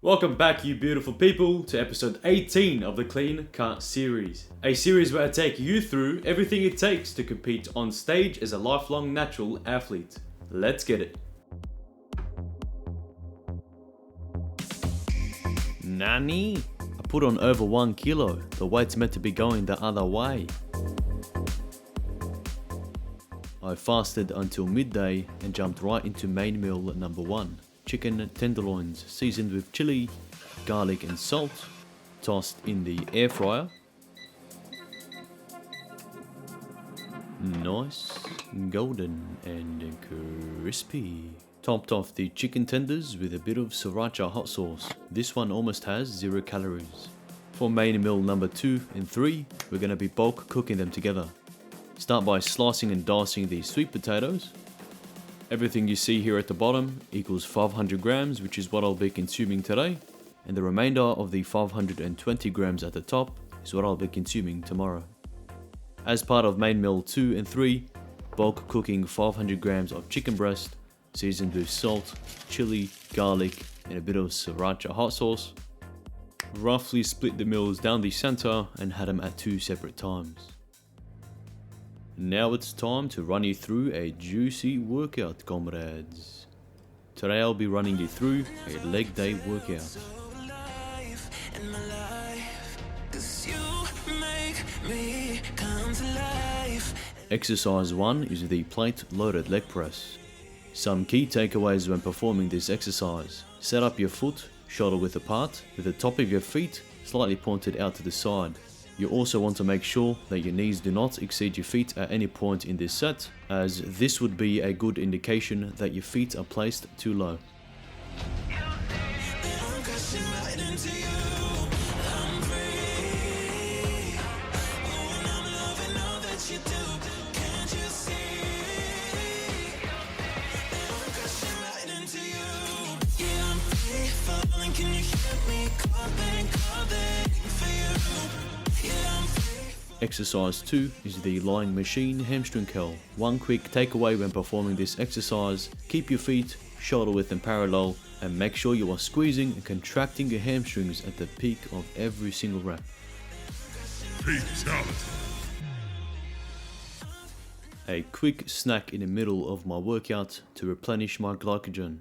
Welcome back, you beautiful people, to episode 18 of the Clean Cut series. A series where I take you through everything it takes to compete on stage as a lifelong natural athlete. Let's get it. Nani? I put on over 1 kilo. The weight's meant to be going the other way. I fasted until midday and jumped right into main meal number 1. Chicken tenderloins seasoned with chili, garlic and salt, tossed in the air fryer. Nice, golden and crispy. Topped off the chicken tenders with a bit of sriracha hot sauce. This one almost has 0 calories. For main meal number 2 and 3, we're going to be bulk cooking them together. Start by slicing and dicing the sweet potatoes. Everything you see here at the bottom equals 500 grams, which is what I'll be consuming today, and the remainder of the 520 grams at the top is what I'll be consuming tomorrow. As part of main meal 2 and 3, bulk cooking 500 grams of chicken breast, seasoned with salt, chili, garlic, and a bit of sriracha hot sauce. Roughly split the meals down the center and had them at 2 separate times. Now it's time to run you through a juicy workout, comrades. Today I'll be running you through a leg day workout. Exercise 1 is the plate loaded leg press. Some key takeaways when performing this exercise. Set up your foot shoulder width apart with the top of your feet slightly pointed out to the side. You also want to make sure that your knees do not exceed your feet at any point in this set, as this would be a good indication that your feet are placed too low. Exercise 2 is the lying machine hamstring curl. One quick takeaway when performing this exercise: keep your feet shoulder width and parallel, and make sure you are squeezing and contracting your hamstrings at the peak of every single rep. Fatality. A quick snack in the middle of my workout to replenish my glycogen.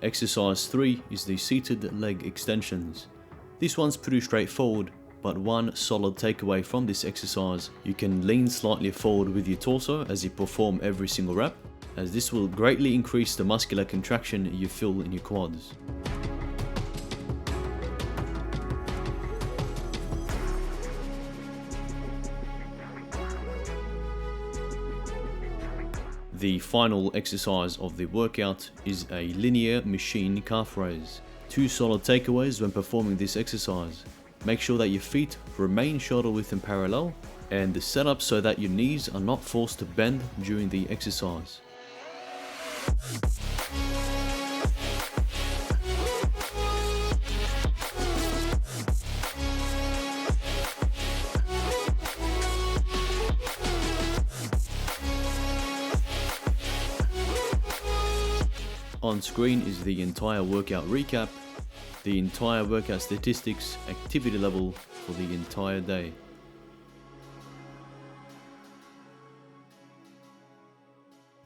Exercise 3 is the seated leg extensions. This one's pretty straightforward, but one solid takeaway from this exercise: you can lean slightly forward with your torso as you perform every single rep, as this will greatly increase the muscular contraction you feel in your quads. The final exercise of the workout is a linear machine calf raise. 2 solid takeaways when performing this exercise. Make sure that your feet remain shoulder width and parallel, and set up so that your knees are not forced to bend during the exercise. On screen is the entire workout recap, the entire workout statistics, activity level for the entire day.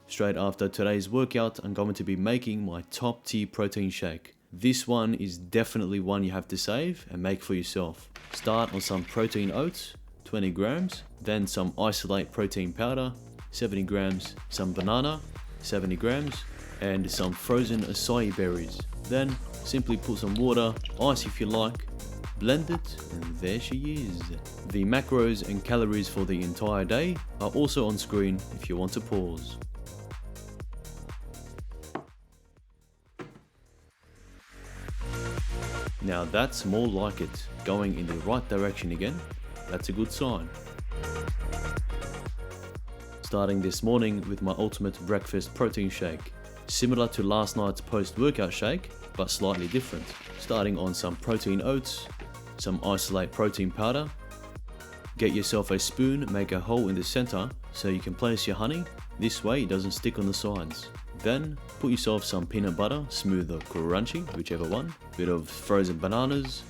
Straight after today's workout, I'm going to be making my top tier protein shake. This one is definitely one you have to save and make for yourself. Start on some protein oats, 20 grams, then some isolate protein powder, 70 grams, some banana, 70 grams, and some frozen acai berries. Then simply put some water, ice if you like, blend it, and there she is. The macros and calories for the entire day are also on screen if you want to pause. Now that's more like it, going in the right direction again. That's a good sign. Starting this morning with my ultimate breakfast protein shake. Similar to last night's post-workout shake, but slightly different. Starting on some protein oats, some isolate protein powder. Get yourself a spoon, make a hole in the center so you can place your honey. This way it doesn't stick on the sides. Then put yourself some peanut butter, smooth or crunchy, whichever one. Bit of frozen bananas,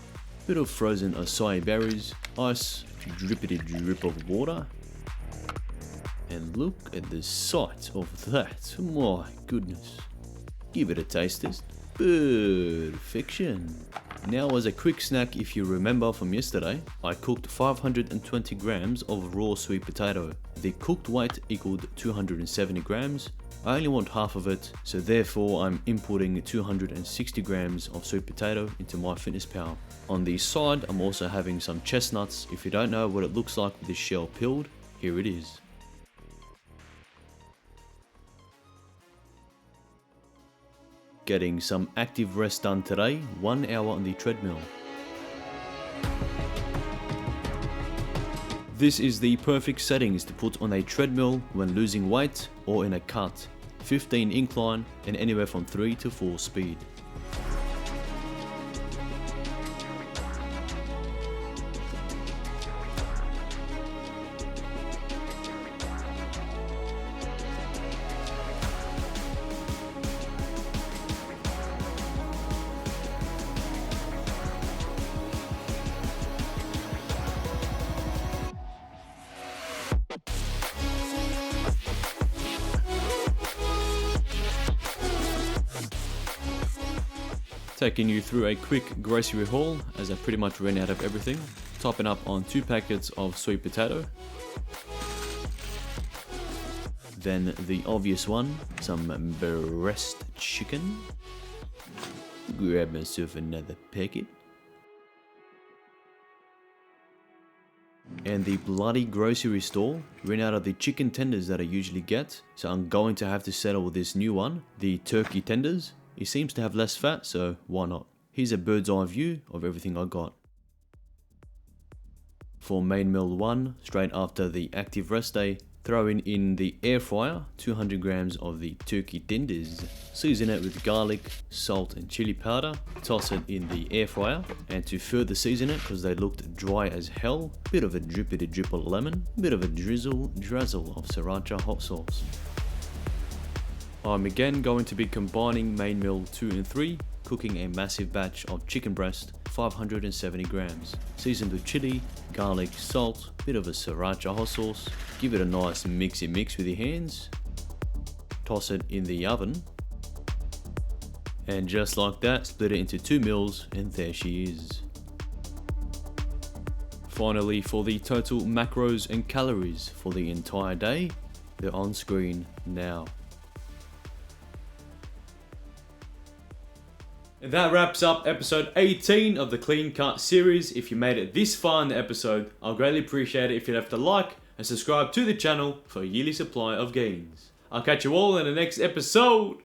bit of frozen acai berries, ice, drippity drip of water. And look at the sight of that, my goodness. Give it a taste test. Perfection. Now as a quick snack, if you remember from yesterday, I cooked 520 grams of raw sweet potato. The cooked weight equaled 270 grams. I only want half of it, so therefore I'm inputting 260 grams of sweet potato into MyFitnessPal. On the side, I'm also having some chestnuts. If you don't know what it looks like with the shell peeled, here it is. Getting some active rest done today, 1 hour on the treadmill. This is the perfect settings to put on a treadmill when losing weight or in a cut. 15 incline and anywhere from 3 to 4 speed. Taking you through a quick grocery haul as I pretty much ran out of everything. Topping up on 2 packets of sweet potato. Then the obvious one, some breast chicken. Grab myself another packet. And the bloody grocery store ran out of the chicken tenders that I usually get, so I'm going to have to settle with this new one, the turkey tenders. It seems to have less fat, so why not? Here's a bird's eye view of everything I got. For main meal 1, straight after the active rest day, throw in the air fryer 200 grams of the turkey tenders. Season it with garlic, salt and chili powder. Toss it in the air fryer, and to further season it because they looked dry as hell, bit of a drippity drip of lemon, bit of a drizzle of sriracha hot sauce. I'm again going to be combining main meal 2 and 3, cooking a massive batch of chicken breast, 570 grams, seasoned with chili, garlic, salt, bit of a sriracha hot sauce. Give it a nice mixy mix with your hands. Toss it in the oven. And just like that, split it into 2 meals, and there she is. Finally, for the total macros and calories for the entire day, they're on screen now. And that wraps up episode 18 of the Clean Cut series. If you made it this far in the episode, I'll greatly appreciate it if you left a like and subscribe to the channel for a yearly supply of gains. I'll catch you all in the next episode.